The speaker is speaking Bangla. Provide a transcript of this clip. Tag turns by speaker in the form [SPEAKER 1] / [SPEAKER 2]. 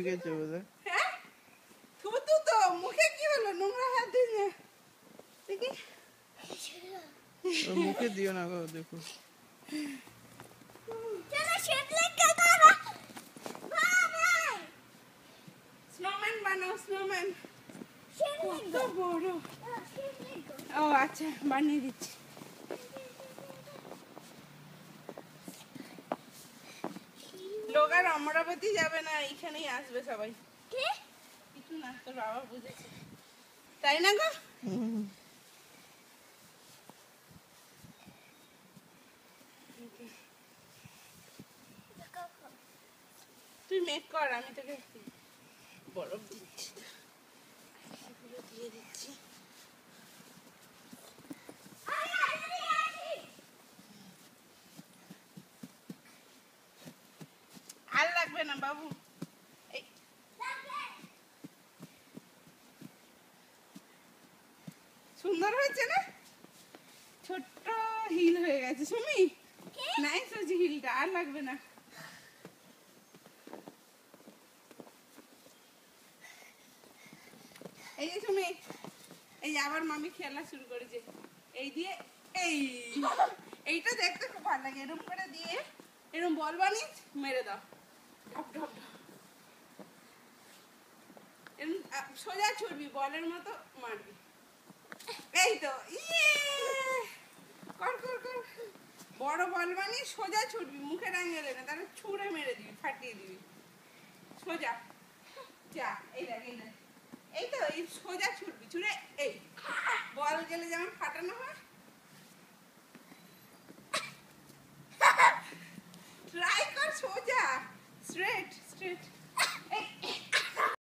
[SPEAKER 1] ঢুকেছে বোধহয়।
[SPEAKER 2] হ্যাঁ থুতু তো মুখে কি হলো নোংরা হাত দিয়ে দেখি
[SPEAKER 1] মুখে দিও না গো দেখো
[SPEAKER 2] স্নোম্যান বানাও স্নোম্যান কত বড় ও আচ্ছা বানিয়ে দিচ্ছি লোক আর অমরাবতী যাবে না এইখানেই আসবে সবাই কিছু না তোর বাবা বুঝেছে তাই না গো তুই মেক কর আমি তোকে বরফ দিচ্ছি দিয়ে দিচ্ছি আর লাগবে না বাবু সুন্দর হয়েছে না ছোট্ট হিল হয়ে গেছে সুমি নাইস হয়েছে হিলটা আর লাগবে না এই যে সুমি এই আবার মামি খেলা শুরু করেছে এই দিয়ে এইটা দেখতে খুব ভালো লাগে এরকম করে দিয়ে এরকম বল বানিয়ে মেরে দাও ঢপ ঢপ ঢপ সোজা ছুড়বি বলের মতো মারবি এই তো কর কর কর বড় বল বানিয়ে সোজা ছুটবি মুখের অ্যাঙ্গেলে না তাহলে ছুঁড়ে মেরে দিবি ফাটিয়ে দিবি সোজা যা এই দেখ এই তো এই সোজা ছুটবি ছুঁড়ে এই বল গেলে যেমন ফাটানো হয় ট্রাই কর সোজা স্ট্রেট স্ট্রেট এই